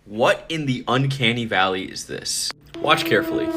What in the uncanny valley is this? Watch carefully.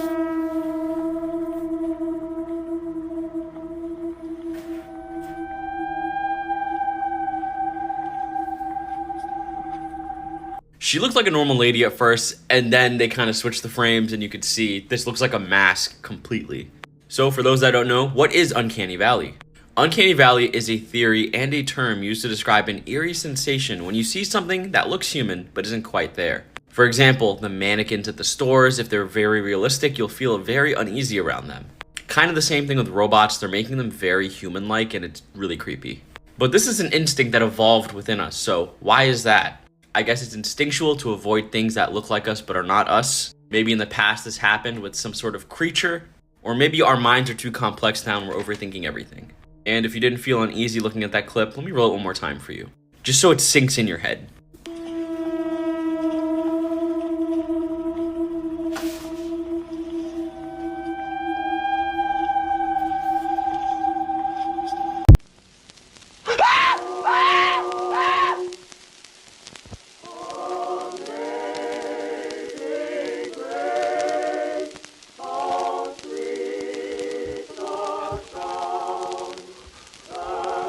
She looks like a normal lady at first, and then they kind of switch the frames and you can see this looks like a mask completely. So for those that don't know, what is Uncanny Valley? Uncanny Valley is a theory and a term used to describe an eerie sensation when you see something that looks human but isn't quite there. For example, the mannequins at the stores, if they're very realistic, you'll feel very uneasy around them. Kind of the same thing with robots, they're making them very human-like and it's really creepy. But this is an instinct that evolved within us, so why is that? I guess it's instinctual to avoid things that look like us but are not us. Maybe in the past this happened with some sort of creature, or maybe our minds are too complex now and we're overthinking everything. And if you didn't feel uneasy looking at that clip, let me roll it one more time for you, just so it sinks in your head.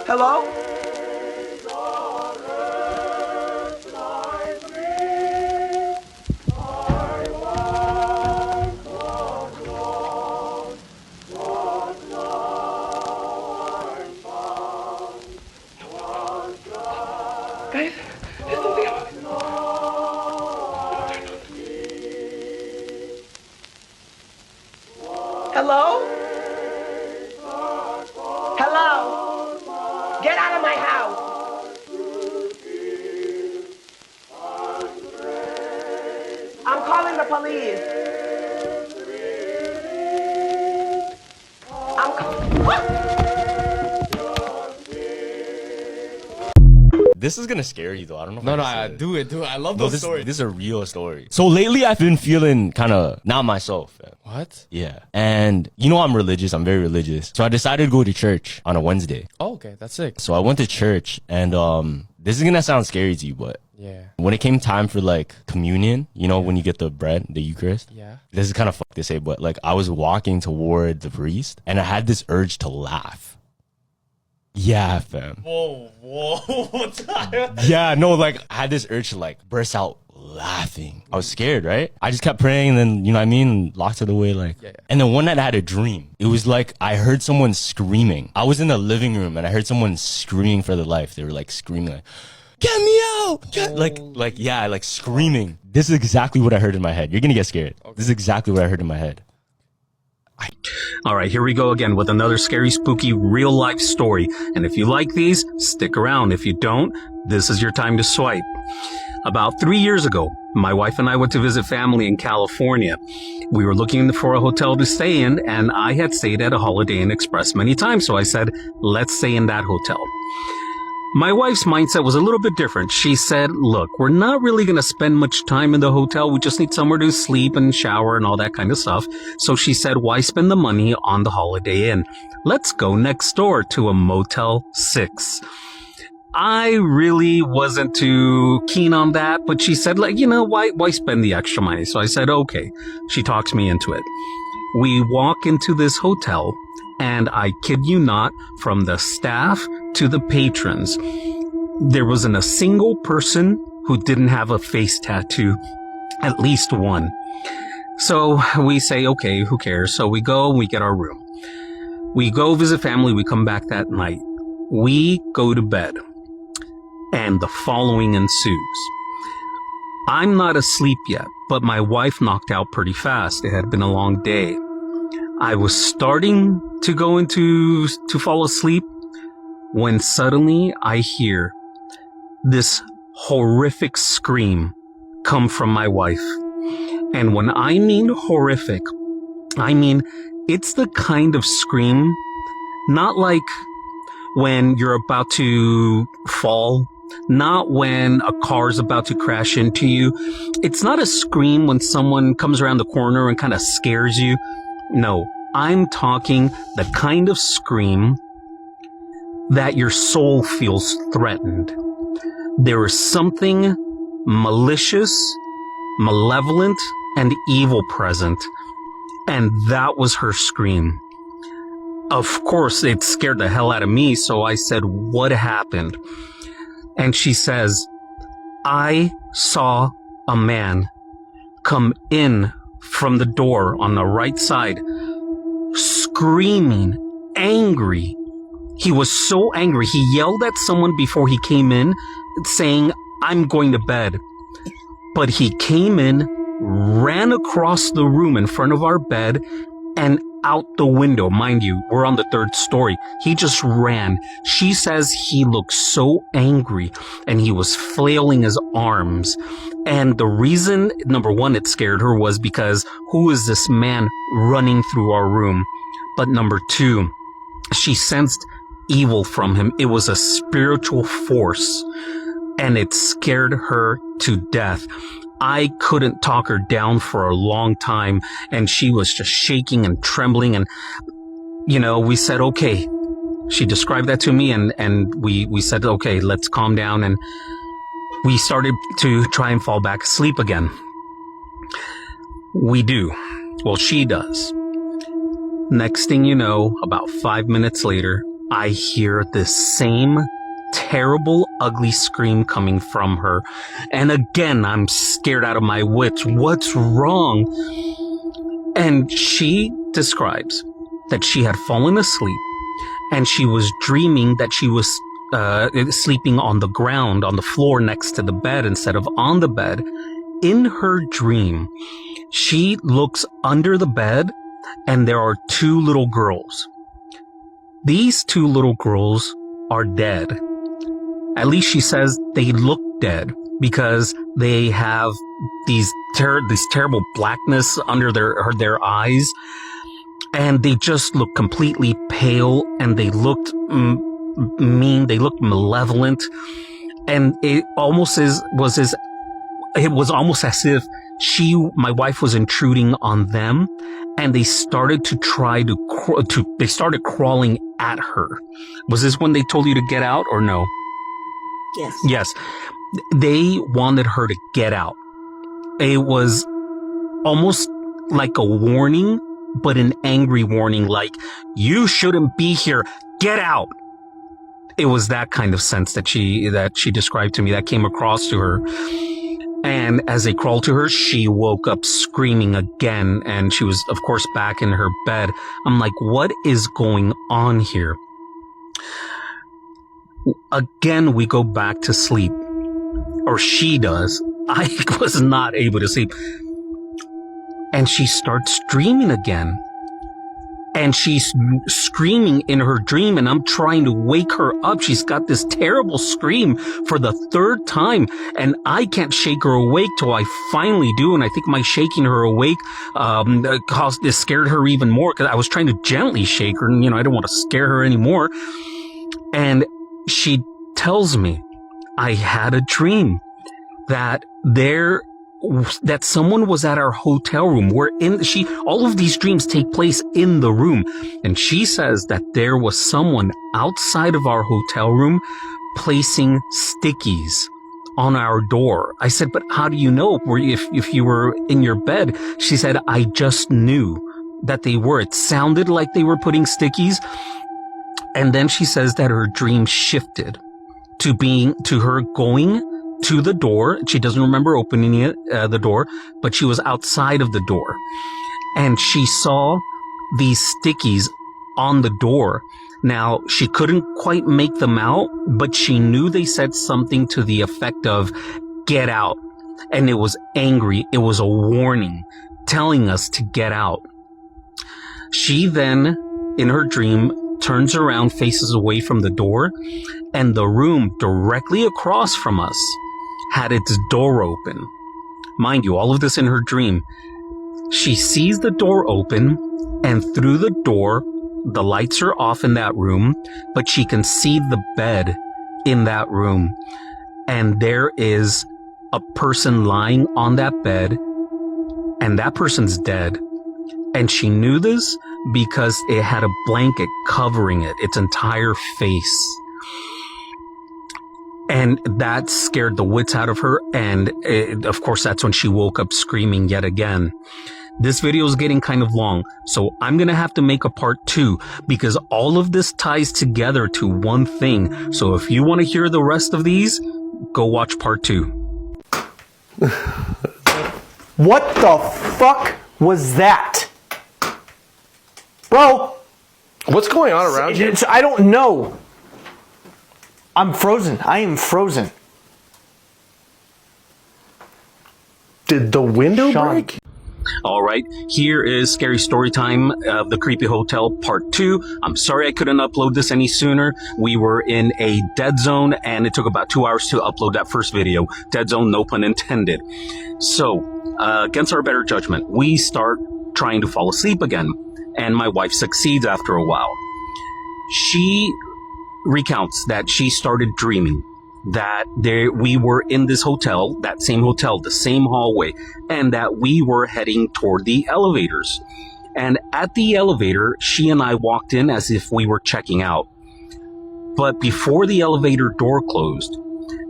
Hello? Guys, there's something happening. Hello? Hello? Get out of my house! I'm calling the police. This is gonna scare you though. I don't know. Do it. I love those stories. This is a real story. So lately, I've been feeling kind of not myself. What? Yeah, and you know I'm religious. I'm very religious. So I decided to go to church on a Wednesday. Oh, okay, that's sick. So I went to church, and this is gonna sound scary to you, but Yeah. when it came time for like communion, you know, when you get the bread, the Eucharist. Yeah. This is kind of fucked to say, but like I was walking toward the priest, and I had this urge to laugh. Yeah, fam. Whoa. Yeah, no, like I had this urge to like burst out laughing. I was scared, right? I just kept praying and then, you know what I mean, locked it away like. Yeah. And then one night I had a dream. It was like I heard someone screaming. I was in the living room and I heard someone screaming for their life. They were like screaming like, "Get me out!" Like screaming. This is exactly what I heard in my head. You're gonna get scared. Okay. This is exactly what I heard in my head. All right, here we go again with another scary, spooky, real-life story. And if you like these, stick around. If you don't, this is your time to swipe. About 3 years ago, my wife and I went to visit family in California. We were looking for a hotel to stay in, and I had stayed at a Holiday Inn Express many times, so I said, let's stay in that hotel. My wife's mindset was a little bit different. She said, look, we're not really going to spend much time in the hotel. We just need somewhere to sleep and shower and all that kind of stuff. So she said, why spend the money on the Holiday Inn? Let's go next door to a Motel 6. I really wasn't too keen on that, but she said, like, you know, why spend the extra money? So I said, okay. She talks me into it. We walk into this hotel, and I kid you not, from the staff to the patrons, there wasn't a single person who didn't have a face tattoo, at least one. So we say, okay, who cares? So we go and we get our room. We go visit family. We come back that night. We go to bed, and the following ensues. I'm not asleep yet, but my wife knocked out pretty fast. It had been a long day. I was starting to go to fall asleep when suddenly I hear this horrific scream come from my wife. And when I mean horrific, I mean it's the kind of scream, not like when you're about to fall, not when a car's about to crash into you. It's not a scream when someone comes around the corner and kind of scares you. No, I'm talking the kind of scream that your soul feels threatened. There is something malicious malevolent and evil present. And that was her scream. Of course, it scared the hell out of me, so I said, what happened? And she says, I saw a man come in from the door on the right side, screaming, angry. He was so angry. He yelled at someone before he came in, saying, I'm going to bed. But he came in, ran across the room in front of our bed, and out the window. Mind you, we're on the 3rd story. He just ran. She says he looked so angry and he was flailing his arms. And the reason, number one, it scared her was because who is this man running through our room? But number two, she sensed evil from him. It was a spiritual force and it scared her to death. I couldn't talk her down for a long time, and she was just shaking and trembling. And, you know, we said, okay. She described that to me, and we said, okay, let's calm down. And we started to try and fall back asleep again. We do. Well, she does. Next thing you know, about 5 minutes later, I hear this same terrible, ugly scream coming from her. And again, I'm scared out of my wits. What's wrong? And she describes that she had fallen asleep and she was dreaming that she was sleeping on the ground, on the floor next to the bed instead of on the bed. In her dream, she looks under the bed and there are 2 little girls. These 2 little girls are dead. At least she says they look dead because they have this terrible blackness under their eyes, and they just look completely pale, and they looked mean. They looked malevolent, and it was almost as if my wife was intruding on them, and they started to they started crawling at her. Was this when they told you to get out or no? Yes. Yes. They wanted her to get out. It was almost like a warning, but an angry warning, like, you shouldn't be here. Get out. It was that kind of sense that she described to me, that came across to her. And as they crawled to her, she woke up screaming again, and she was, of course, back in her bed. I'm like, what is going on here? Again, we go back to sleep, or she does. I was not able to sleep. And she starts dreaming again. And she's screaming in her dream, and I'm trying to wake her up. She's got this terrible scream for the 3rd time, and I can't shake her awake till I finally do. And I think my shaking her awake scared her even more, because I was trying to gently shake her, and, I didn't want to scare her anymore. And she tells me, I had a dream that someone was at our hotel room. All of these dreams take place in the room. And she says that there was someone outside of our hotel room placing stickies on our door. I said, but how do you know if you were in your bed? She said, I just knew that they were. It sounded like they were putting stickies. And then she says that her dream shifted to her going to the door. She doesn't remember opening the door, but she was outside of the door. And she saw these stickies on the door. Now, she couldn't quite make them out, but she knew they said something to the effect of, get out. And it was angry. It was a warning telling us to get out. She then, in her dream, turns around, faces away from the door, and the room directly across from us had its door open. Mind you, all of this in her dream. She sees the door open, and through the door, the lights are off in that room, but she can see the bed in that room. And there is a person lying on that bed, and that person's dead. And she knew this because it had a blanket covering its entire face. And that scared the wits out of her. And of course, that's when she woke up screaming yet again. This video is getting kind of long, so I'm going to have to make a part 2 because all of this ties together to one thing. So if you want to hear the rest of these, go watch part 2. What the fuck was that? Bro, What's going on around you? I don't know. I'm frozen. I am frozen. Did the window Sean. break? All right, here is Scary Story Time of the Creepy Hotel Part 2. I'm sorry I couldn't upload this any sooner. We were in a dead zone, and it took about 2 hours to upload that first video. Dead zone, no pun intended. So, against our better judgment, we start trying to fall asleep again, and my wife succeeds after a while. She recounts that she started dreaming that we were in this hotel, that same hotel, the same hallway, and that we were heading toward the elevators. And at the elevator, she and I walked in as if we were checking out. But before the elevator door closed,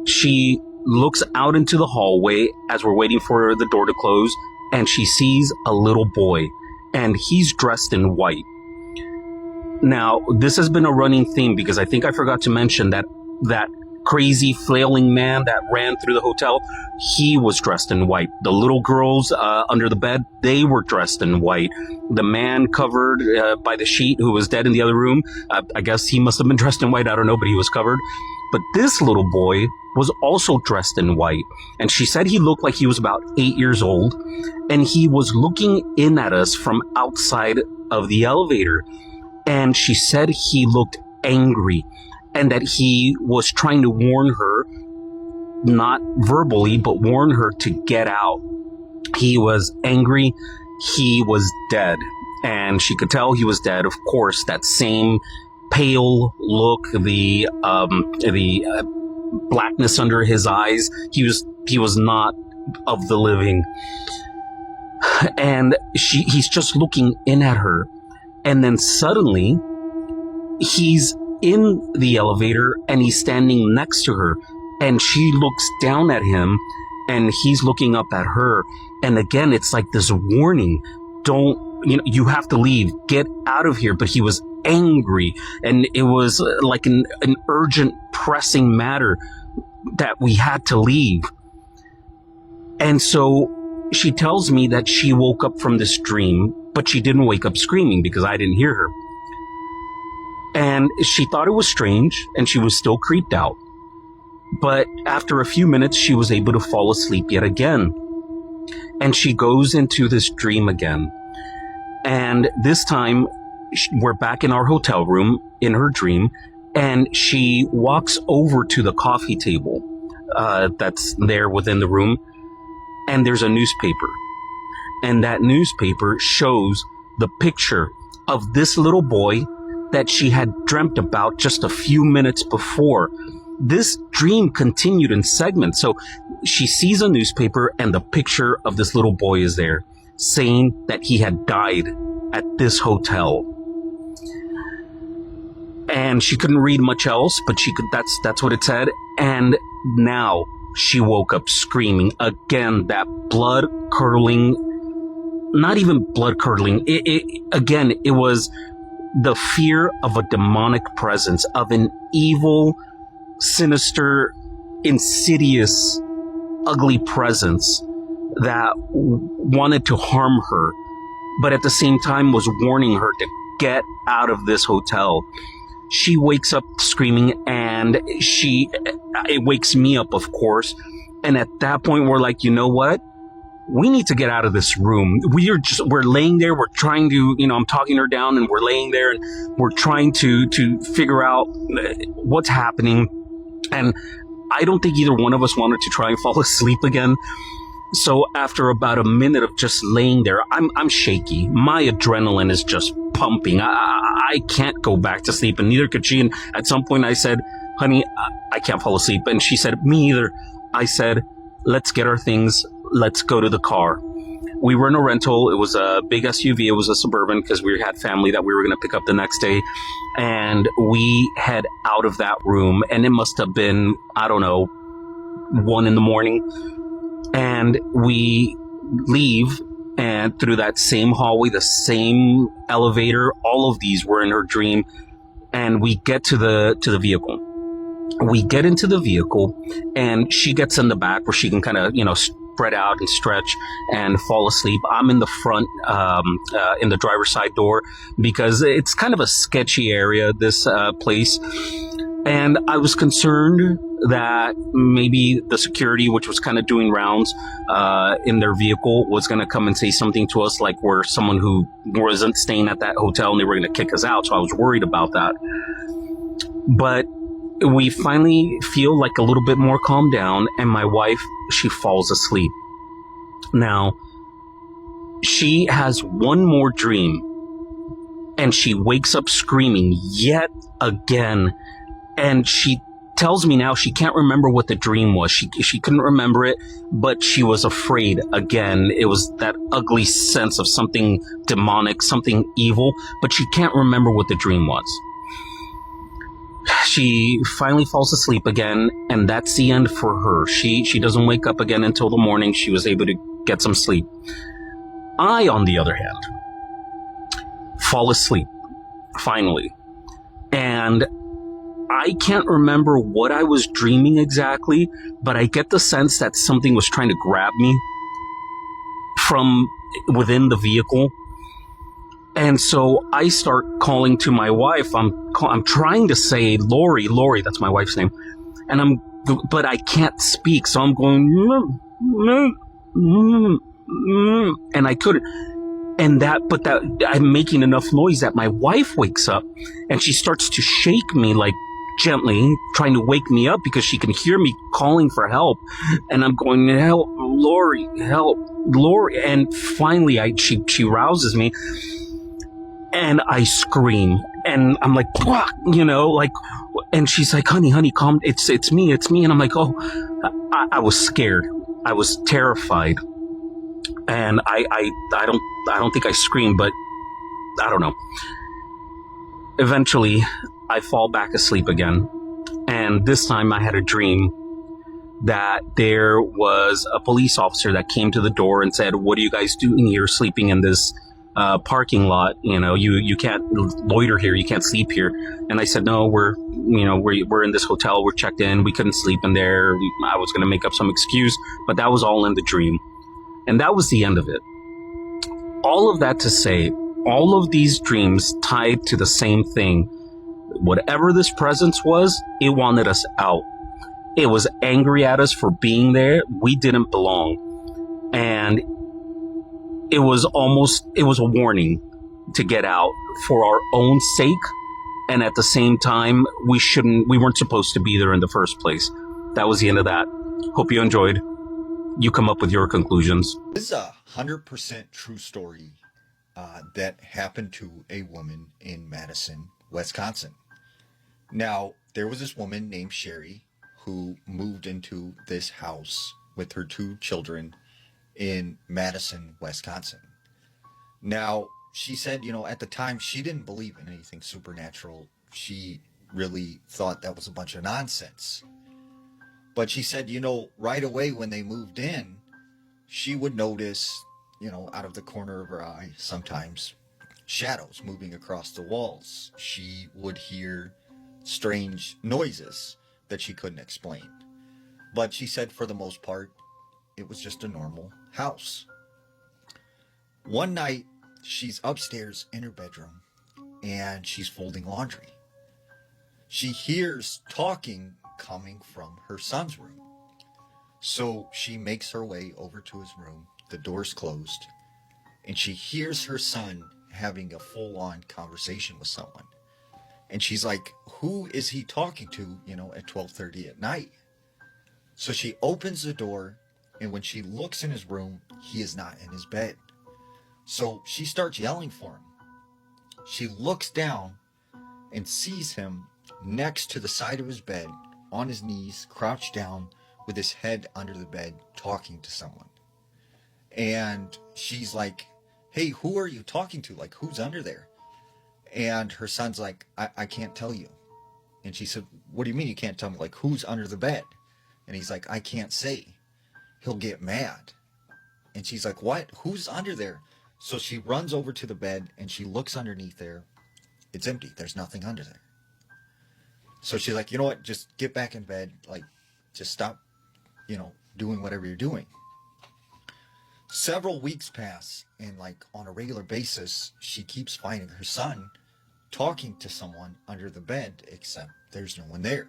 she looks out into the hallway as we're waiting for the door to close, and she sees a little boy, and he's dressed in white. Now, this has been a running theme because I think I forgot to mention that crazy flailing man that ran through the hotel, he was dressed in white. The little girls under the bed, they were dressed in white. The man covered by the sheet who was dead in the other room, I guess he must have been dressed in white, I don't know, but he was covered. But this little boy was also dressed in white, and she said he looked like he was about 8 years old, and he was looking in at us from outside of the elevator, and she said he looked angry, and that he was trying to warn her, not verbally, but warn her to get out. He was angry. He was dead. And she could tell he was dead. Of course, that same pale look, the blackness under his eyes. He was not of the living. And he's just looking in at her. And then suddenly, he's in the elevator and he's standing next to her, and she looks down at him and he's looking up at her, and again it's like this warning, you have to leave, get out of here. But he was angry, and it was like an urgent pressing matter that we had to leave. And so she tells me that she woke up from this dream, but she didn't wake up screaming because I didn't hear her. And she thought it was strange, and she was still creeped out. But after a few minutes, she was able to fall asleep yet again. And she goes into this dream again. And this time, we're back in our hotel room in her dream, and she walks over to the coffee table that's there within the room, and there's a newspaper. And that newspaper shows the picture of this little boy that she had dreamt about just a few minutes before. This dream continued in segments. So she sees a newspaper and the picture of this little boy is there, saying that he had died at this hotel. And she couldn't read much else, but that's what it said. And now she woke up screaming again, that blood curdling, not even blood curdling. It was the fear of a demonic presence, of an evil, sinister, insidious, ugly presence that wanted to harm her, but at the same time was warning her to get out of this hotel. She wakes up screaming, and it wakes me up, of course. And at that point, we're like, you know what? We need to get out of this room. We're laying there. We're trying to, I'm talking her down, and we're laying there, and we're trying to figure out what's happening. And I don't think either one of us wanted to try and fall asleep again. So after about a minute of just laying there, I'm shaky. My adrenaline is just pumping. I can't go back to sleep, and neither could she. And at some point I said, honey, I can't fall asleep. And she said, me either. I said, let's get our things. Let's go to the car. We were in a rental. It was a big SUV. It was a Suburban because we had family that we were going to pick up the next day. And we head out of that room, and it must have been, I don't know, 1 a.m. And we leave, and through that same hallway, the same elevator, all of these were in her dream. And we get to the vehicle. We get into the vehicle, and she gets in the back where she can kind of, spread out and stretch and fall asleep. I'm in the front, in the driver's side door, because it's kind of a sketchy area, this place. And I was concerned that maybe the security, which was kind of doing rounds in their vehicle, was going to come and say something to us, like we're someone who wasn't staying at that hotel and they were going to kick us out. So I was worried about that. But we finally feel like a little bit more calmed down, and my wife, she falls asleep. Now, she has one more dream, and she wakes up screaming yet again. And she tells me now she can't remember what the dream was. She couldn't remember it, but she was afraid again. It was that ugly sense of something demonic, something evil, but she can't remember what the dream was. She finally falls asleep again, and that's the end for her. She doesn't wake up again until the morning. She was able to get some sleep. I, on the other hand, fall asleep, finally. And I can't remember what I was dreaming exactly, but I get the sense that something was trying to grab me from within the vehicle. And so I start calling to my wife. I'm trying to say Lori, that's my wife's name. But I can't speak. So I'm going, and I couldn't. But I'm making enough noise that my wife wakes up, and she starts to shake me, like gently, trying to wake me up because she can hear me calling for help. And I'm going, help, Lori, help, Lori. And finally she rouses me, and I scream, and I'm like, and she's like, honey, calm. It's me. And I'm like, oh, I was scared. I was terrified. And I don't think I screamed, but I don't know. Eventually, I fall back asleep again. And this time I had a dream that there was a police officer that came to the door and said, what are you guys doing here, sleeping in this parking lot? You can't loiter here. You can't sleep here. And I said, no, we're in this hotel. We're checked in. We couldn't sleep in there. I was going to make up some excuse, but that was all in the dream. And that was the end of it. All of that to say, all of these dreams tied to the same thing. Whatever this presence was, it wanted us out. It was angry at us for being there. We didn't belong. And it was a warning to get out for our own sake. And at the same time, we weren't supposed to be there in the first place. That was the end of that. Hope you enjoyed. You come up with your conclusions. This is a 100% true story that happened to a woman in Madison, Wisconsin. Now, there was this woman named Sherry who moved into this house with her 2 children in Madison, Wisconsin. Now, she said, at the time, she didn't believe in anything supernatural. She really thought that was a bunch of nonsense. But she said, right away when they moved in, she would notice, out of the corner of her eye, sometimes shadows moving across the walls. She would hear strange noises that she couldn't explain. But she said for the most part, it was just a normal house. One night, she's upstairs in her bedroom, and she's folding laundry. She hears talking coming from her son's room. So she makes her way over to his room. The door's closed, and she hears her son having a full-on conversation with someone. And she's like, who is he talking to, at 12:30 at night? So she opens the door, and when she looks in his room, he is not in his bed. So she starts yelling for him. She looks down and sees him next to the side of his bed, on his knees, crouched down with his head under the bed, talking to someone. And she's like, hey, who are you talking to? Like, who's under there? And her son's like, I can't tell you. And she said, what do you mean you can't tell me? Like, who's under the bed? And he's like, I can't say. He'll get mad. And she's like, what? Who's under there? So she runs over to the bed and she looks underneath there. It's empty. There's nothing under there. So she's like, you know what? Just get back in bed. Like, just stop, doing whatever you're doing. Several weeks pass, and like on a regular basis, she keeps finding her son talking to someone under the bed, except there's no one there.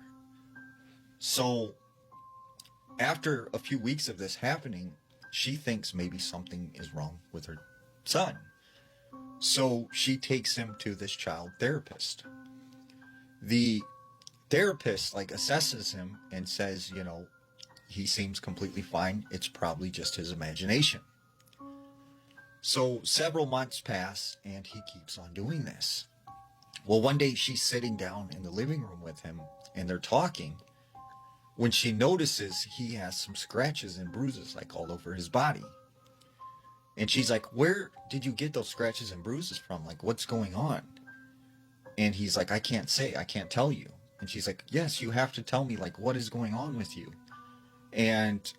So after a few weeks of this happening, she thinks maybe something is wrong with her son. So she takes him to this child therapist. The therapist assesses him and says, he seems completely fine. It's probably just his imagination. So several months pass and he keeps on doing this. Well, one day she's sitting down in the living room with him and they're talking when she notices he has some scratches and bruises all over his body. And she's like, where did you get those scratches and bruises from? What's going on? And he's like, I can't say, I can't tell you. And she's like, yes, you have to tell me, what is going on with you? And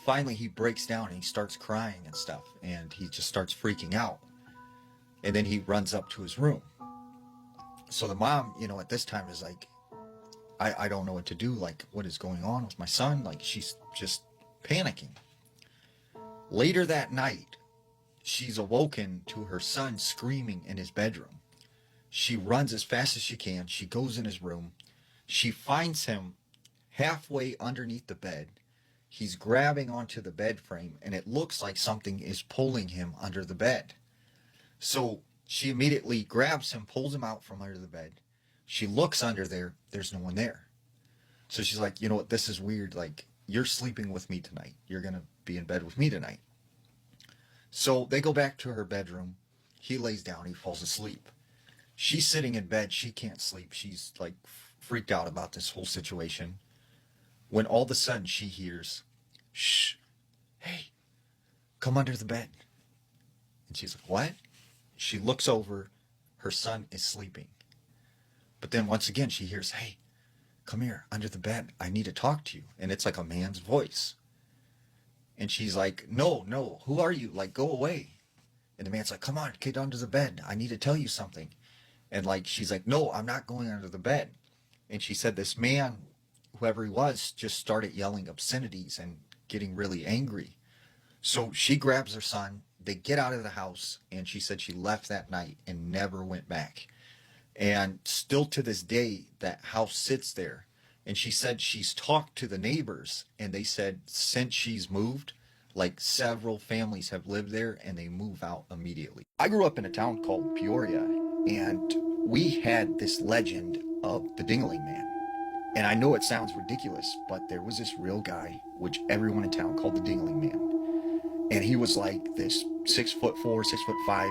finally he breaks down and he starts crying and stuff. And he just starts freaking out. And then he runs up to his room. So the mom, at this time is like, I don't know what to do. What is going on with my son? She's just panicking. Later that night, she's awoken to her son screaming in his bedroom. She runs as fast as she can. She goes in his room. She finds him halfway underneath the bed. He's grabbing onto the bed frame, and it looks like something is pulling him under the bed. So she immediately grabs him, pulls him out from under the bed. She looks under there. There's no one there. So she's like, you know what? This is weird. You're sleeping with me tonight. You're going to be in bed with me tonight. So they go back to her bedroom. He lays down. He falls asleep. She's sitting in bed. She can't sleep. She's freaked out about this whole situation. When all of a sudden she hears, shh, hey, come under the bed. And she's like, what? She looks over. Her son is sleeping. But then once again she hears, hey, come here under the bed. I need to talk to you. And it's a man's voice. And she's like, no, who are you? Go away. And the man's like, come on, get under the bed. I need to tell you something. And she's like, no, I'm not going under the bed. And she said this man, whoever he was, just started yelling obscenities and getting really angry. So she grabs her son. They get out of the house. And she said she left that night and never went back. And still to this day, that house sits there. And she said she's talked to the neighbors. And they said since she's moved, several families have lived there and they move out immediately. I grew up in a town called Peoria. And we had this legend of the Dingling Man. And I know it sounds ridiculous, but there was this real guy, which everyone in town called the Dingling Man. And he was this 6'4", 6'5",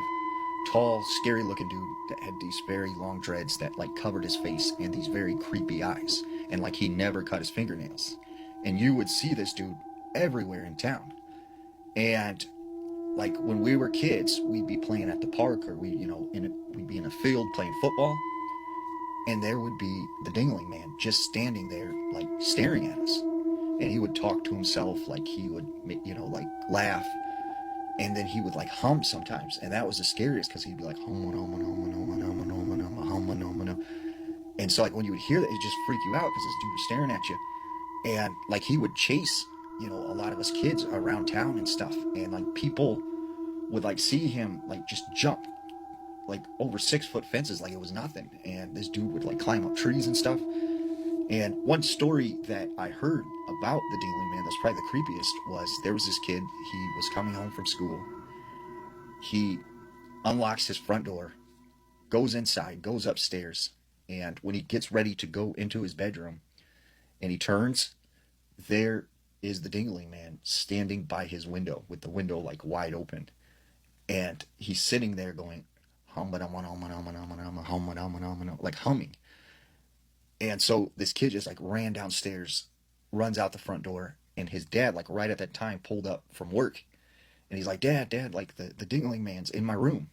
tall, scary looking dude that had these very long dreads that covered his face and these very creepy eyes. And he never cut his fingernails. And you would see this dude everywhere in town. And when we were kids, we'd be playing at the park or we'd be in a field playing football. And there would be the Dingling Man just standing there, staring at us. And he would talk to himself, he would, laugh. And then he would, hum sometimes. And that was the scariest because he'd be hum. And so, when you would hear that, it'd just freak you out because this dude was staring at you. And, he would chase, a lot of us kids around town and stuff. And, people would, see him, just jump. Over 6-foot fences like it was nothing. And this dude would climb up trees and stuff. And one story that I heard about the Dingling Man that's probably the creepiest was there was this kid. He was coming home from school. He unlocks his front door, goes inside, goes upstairs. And when he gets ready to go into his bedroom and he turns, there is the Dingling Man standing by his window with the window wide open. And he's sitting there going, humming. And so this kid just ran downstairs, runs out the front door, and his dad right at that time pulled up from work. And he's like, Dad, like the dingling man's in my room.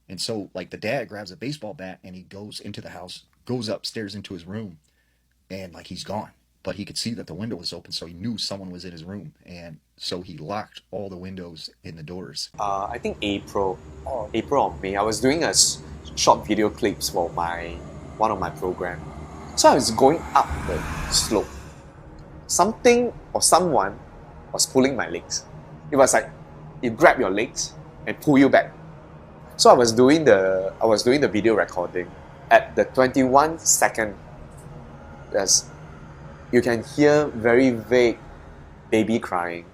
And so like the dad grabs a baseball bat and he goes into the house, goes upstairs into his room, and like he's gone. But he could see that the window was open, so he knew someone was in his room. And so he locked all the windows and the doors. I think April or May, I was doing a short video clips for one of my program. So I was going up the slope. Something or someone was pulling my legs. It was like it grabbed your legs and pull you back. So I was doing the video recording. At the 21 second, you can hear very vague baby crying.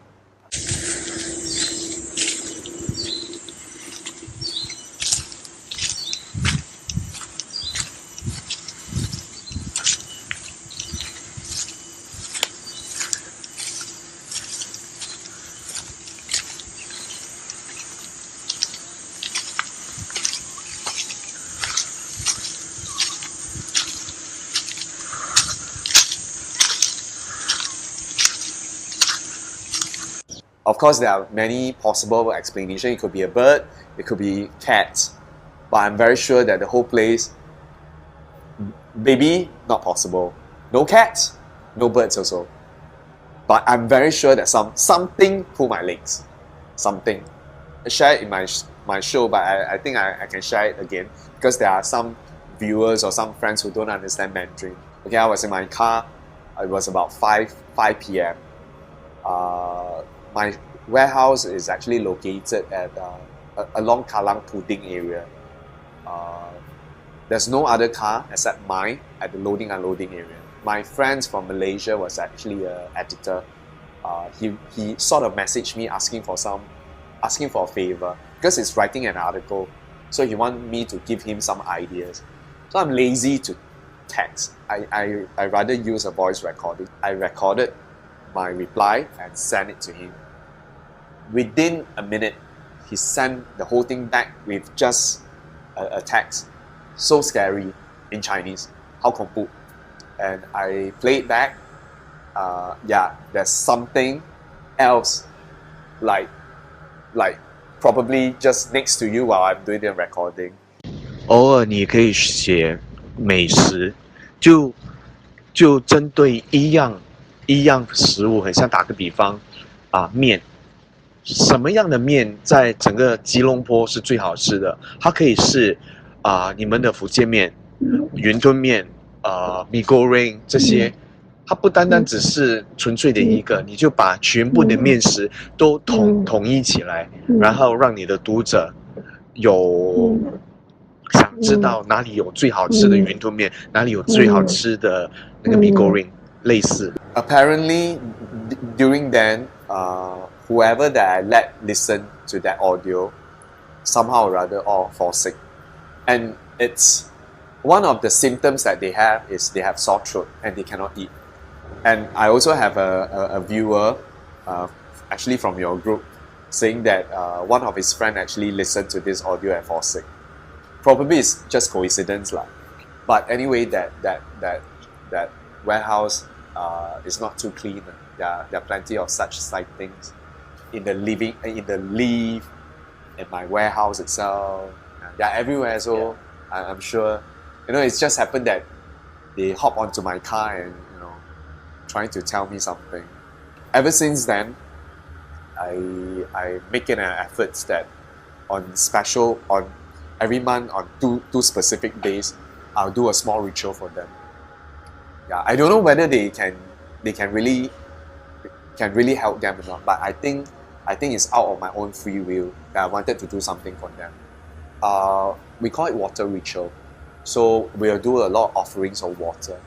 Of course, there are many possible explanations. It could be a bird, it could be cats, but I'm very sure that the whole place, maybe not possible. No cats, no birds also. But I'm very sure that something pulled my legs. Something. I share it in my show, but I think I can share it again because there are some viewers or some friends who don't understand Mandarin. Okay, I was in my car. It was about 5 p.m. My warehouse is actually located at along Kallang Puting area. There's no other car except mine at the loading unloading area. My friend from Malaysia was actually an editor. He sort of messaged me asking for a favor because he's writing an article, so he wanted me to give him some ideas. So I'm lazy to text. I rather use a voice recording. I recorded my reply and sent it to him. Within a minute, he sent the whole thing back with just a text. So scary in Chinese. How恐怖. And I played back. Yeah, there's something else like probably just next to you while I'm doing the recording. 偶尔你可以写美食，就针对一样食物，很像打个比方面，什么样的面在整个吉隆坡是最好吃的？它可以是你们的福建面、云吞面、米goreng这些，它不单单只是纯粹的一个，你就把全部的面食都统一起来，然后让你的读者有想知道哪里有最好吃的云吞面，哪里有最好吃的那个米goreng。类似。Apparently, during then, whoever that I let listen to that audio, somehow or other, all fall sick. And it's one of the symptoms that they have is they have sore throat and they cannot eat. And I also have a viewer, actually from your group, saying that one of his friends actually listened to this audio and fall sick. Probably it's just coincidence lah. But anyway, that warehouse is not too clean. There are plenty of such sightings in the lift, in my warehouse itself. They're everywhere. So I'm sure, it's just happened that they hop onto my car and trying to tell me something. Ever since then, I make an effort that on every month on two specific days, I'll do a small ritual for them. Yeah, I don't know whether they can really help them or not, but I think it's out of my own free will that I wanted to do something for them. We call it water ritual. So we'll do a lot of offerings of water.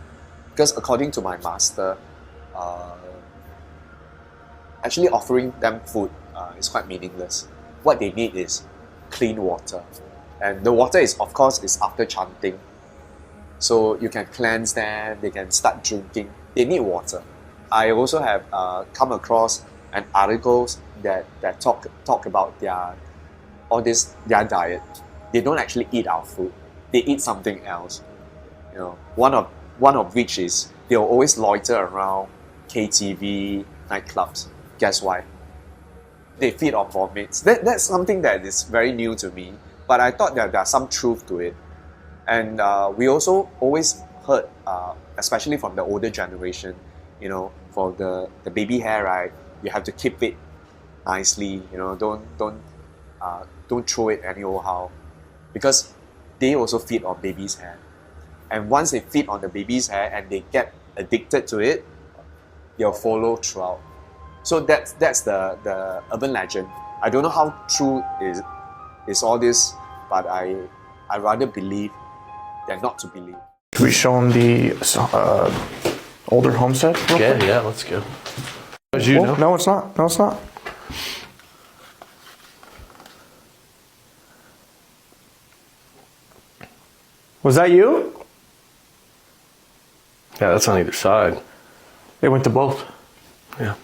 Because according to my master, actually offering them food is quite meaningless. What they need is clean water. And the water is after chanting. So you can cleanse them, they can start drinking. They need water. I also have come across an articles that talk about their diet. They don't actually eat our food. They eat something else. One of which is they'll always loiter around KTV, nightclubs. Guess why? they feed on vomits. That's something that is very new to me, but I thought that there's some truth to it. And we also always heard, especially from the older generation, you know, for the baby hair, right, you have to keep it nicely, you know, don't throw it any old how, because they also feed on baby's hair. And once they feed on the baby's hair and they get addicted to it, they'll follow throughout. So that's the urban legend. I don't know how true is all this, but I rather believe than not to believe. Can we show them the older homestead? Yeah, let's go. As you know. No, it's not. No, it's not. Was that you? Yeah, that's on either side. They went to both. Yeah.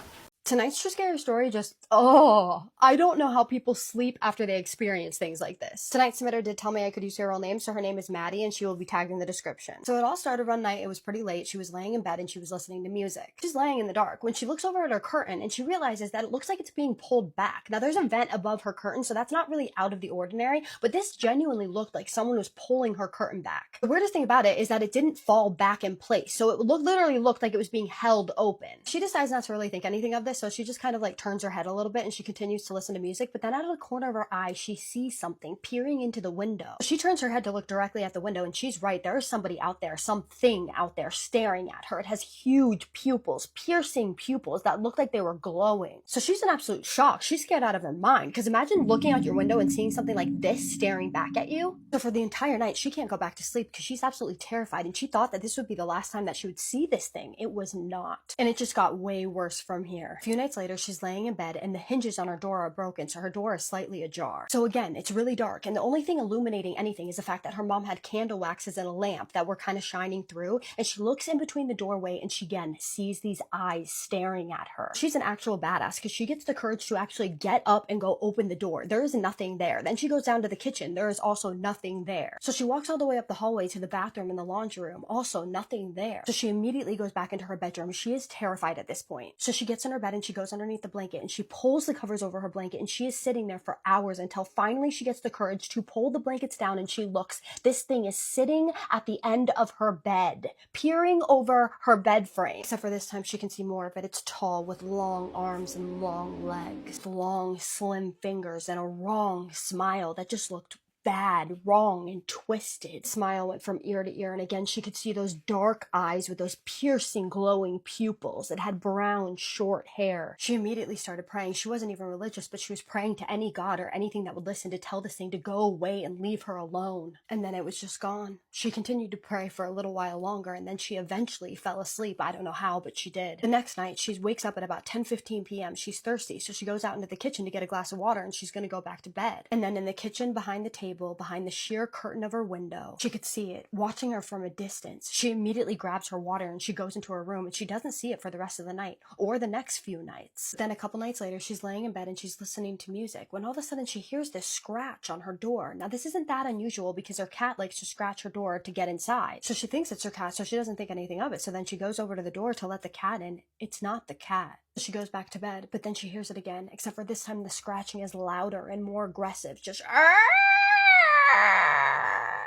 Tonight's True Scary Story just, I don't know how people sleep after they experience things like this. Tonight's submitter did tell me I could use her real name, so her name is Maddie, and she will be tagged in the description. So it all started one night, it was pretty late, she was laying in bed and she was listening to music. She's laying in the dark when she looks over at her curtain and she realizes that it looks like it's being pulled back. Now there's a vent above her curtain, so that's not really out of the ordinary, but this genuinely looked like someone was pulling her curtain back. The weirdest thing about it is that it didn't fall back in place, so it literally looked like it was being held open. She decides not to really think anything of this, so she just kind of like turns her head a little bit and she continues to listen to music, but then out of the corner of her eye, she sees something peering into the window. She turns her head to look directly at the window, and she's right, there is somebody out there, something out there staring at her. It has huge pupils, piercing pupils that look like they were glowing. So she's in absolute shock. She's scared out of her mind, because imagine looking out your window and seeing something like this staring back at you. So for the entire night, she can't go back to sleep because she's absolutely terrified, and she thought that this would be the last time that she would see this thing. It was not. And it just got way worse from here. A few nights later, she's laying in bed and the hinges on her door are broken, so her door is slightly ajar. So again, it's really dark, and the only thing illuminating anything is the fact that her mom had candle waxes and a lamp that were kind of shining through, and she looks in between the doorway and she again sees these eyes staring at her. She's an actual badass because she gets the courage to actually get up and go open the door. There is nothing there. Then she goes down to the kitchen. There is also nothing there. So she walks all the way up the hallway to the bathroom and the laundry room. Also nothing there. So she immediately goes back into her bedroom. She is terrified at this point. So she gets in her bed and she goes underneath the blanket and she pulls the covers over her blanket, and she is sitting there for hours until finally she gets the courage to pull the blankets down and she looks. This thing is sitting at the end of her bed, peering over her bed frame. Except for this time she can see more of it. It's tall with long arms and long legs, long slim fingers, and a wrong smile that just looked bad, wrong, and twisted. Smile went from ear to ear, and again she could see those dark eyes with those piercing, glowing pupils. It had brown, short hair. She immediately started praying. She wasn't even religious, but she was praying to any god or anything that would listen to tell this thing to go away and leave her alone. And then it was just gone. She continued to pray for a little while longer, and then she eventually fell asleep. I don't know how, but she did. The next night, she wakes up at about 10:15 p.m. She's thirsty, so she goes out into the kitchen to get a glass of water, and she's going to go back to bed. And then in the kitchen, behind the table, behind the sheer curtain of her window, she could see it watching her from a distance. She immediately grabs her water and she goes into her room, and she doesn't see it for the rest of the night or the next few nights. Then a couple nights later, she's laying in bed and she's listening to music when all of a sudden she hears this scratch on her door. Now this isn't that unusual because her cat likes to scratch her door to get inside. So she thinks it's her cat, so she doesn't think anything of it. So then she goes over to the door to let the cat in. It's not the cat. So she goes back to bed, but then she hears it again, except for this time the scratching is louder and more aggressive. Just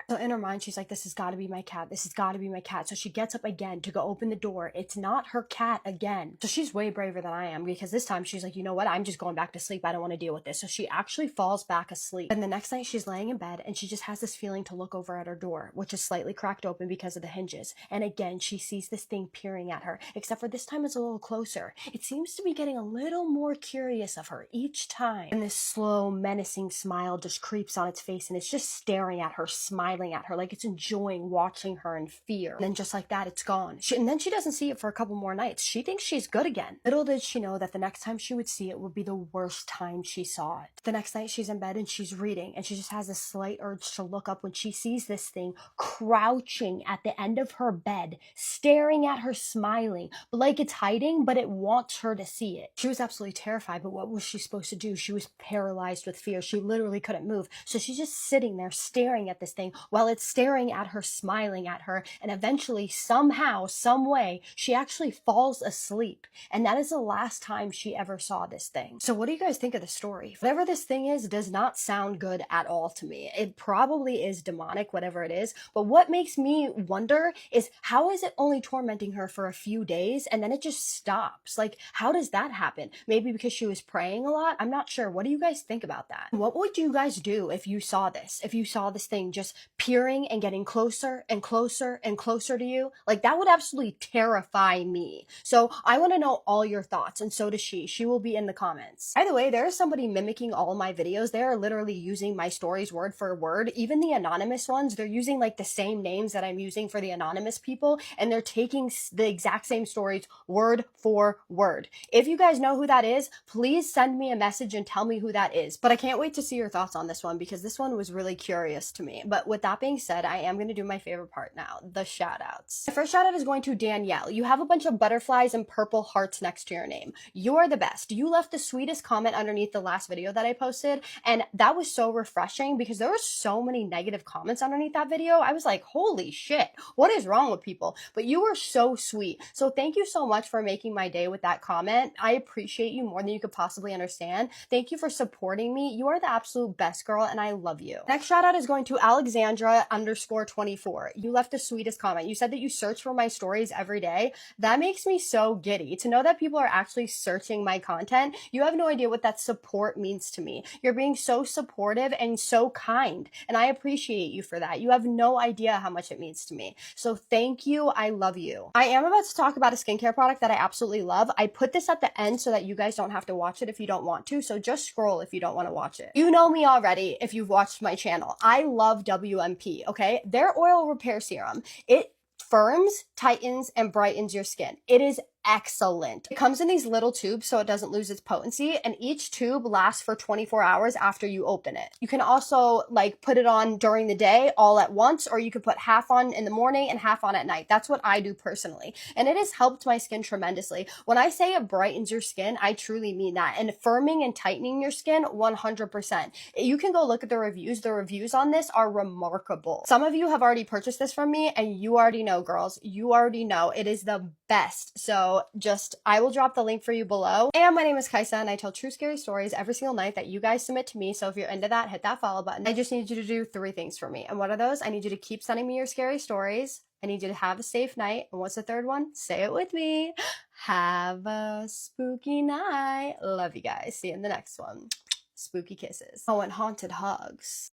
so in her mind, she's like, this has got to be my cat. This has got to be my cat. So she gets up again to go open the door. It's not her cat again. So she's way braver than I am, because this time she's like, you know what? I'm just going back to sleep. I don't want to deal with this. So she actually falls back asleep. And the next night she's laying in bed and she just has this feeling to look over at her door, which is slightly cracked open because of the hinges. And again, she sees this thing peering at her, except for this time it's a little closer. It seems to be getting a little more curious of her each time. And this slow, menacing smile just creeps on its face, and it's just staring at her, smiling at her like it's enjoying watching her in fear. And then just like that, it's gone. And then she doesn't see it for a couple more nights. She thinks she's good again. Little did she know that the next time she would see it would be the worst time she saw it. The next night she's in bed and she's reading, and she just has a slight urge to look up when she sees this thing crouching at the end of her bed, staring at her, smiling, like it's hiding, but it wants her to see it. She was absolutely terrified, but what was she supposed to do? She was paralyzed with fear. She literally couldn't move. So she's just sitting there staring at this thing, while it's staring at her, smiling at her, and eventually, somehow, some way, she actually falls asleep. And that is the last time she ever saw this thing. So what do you guys think of the story? Whatever this thing is does not sound good at all to me. It probably is demonic, whatever it is. But what makes me wonder is, how is it only tormenting her for a few days and then it just stops? Like, how does that happen? Maybe because she was praying a lot? I'm not sure. What do you guys think about that? What would you guys do if you saw this? If you saw this thing just peering and getting closer and closer and closer to you? Like, that would absolutely terrify me. So I want to know all your thoughts, and so does she. She will be in the comments. By the way, there is somebody mimicking all my videos. They are literally using my stories word for word. Even the anonymous ones, they're using like the same names that I'm using for the anonymous people, and they're taking the exact same stories word for word. If you guys know who that is, please send me a message and tell me who that is. But I can't wait to see your thoughts on this one, because this one was really curious to me. But with that being said, I am going to do my favorite part now, the shout outs. My first shout out is going to Danielle. You have a bunch of butterflies and purple hearts next to your name. You are the best. You left the sweetest comment underneath the last video that I posted, and that was so refreshing because there were so many negative comments underneath that video. I was like, holy shit, what is wrong with people? But you were so sweet. So thank you so much for making my day with that comment. I appreciate you more than you could possibly understand. Thank you for supporting me. You are the absolute best, girl, and I love you. Next shout out is going to Alexandra_24. You left the sweetest comment. You said that you search for my stories every day. That makes me so giddy to know that people are actually searching my content. You have no idea what that support means to me. You're being so supportive and so kind, and I appreciate you for that. You have no idea how much it means to me. So thank you. I love you. I am about to talk about a skincare product that I absolutely love. I put this at the end so that you guys don't have to watch it if you don't want to. So just scroll if you don't want to watch it. You know me already if you've watched my channel. I love WMP, okay? Their oil repair serum. It firms, tightens, and brightens your skin. It is excellent. It comes in these little tubes so it doesn't lose its potency, and each tube lasts for 24 hours after you open it. You can also like put it on during the day all at once, or you could put half on in the morning and half on at night. That's what I do personally, and it has helped my skin tremendously. When I say it brightens your skin, I truly mean that. And firming and tightening your skin, 100%. You can go look at the reviews. The reviews on this are remarkable. Some of you have already purchased this from me, and you already know, girls, you already know it is the best. So I will drop the link for you below. And my name is Kaisa, and I tell true scary stories every single night that you guys submit to me. So if you're into that, hit that follow button. I just need you to do 3 things for me. And what are those? I need you to keep sending me your scary stories. I need you to have a safe night. And what's the third one? Say it with me. Have a spooky night. Love you guys. See you in the next one. Spooky kisses. Oh, and haunted hugs.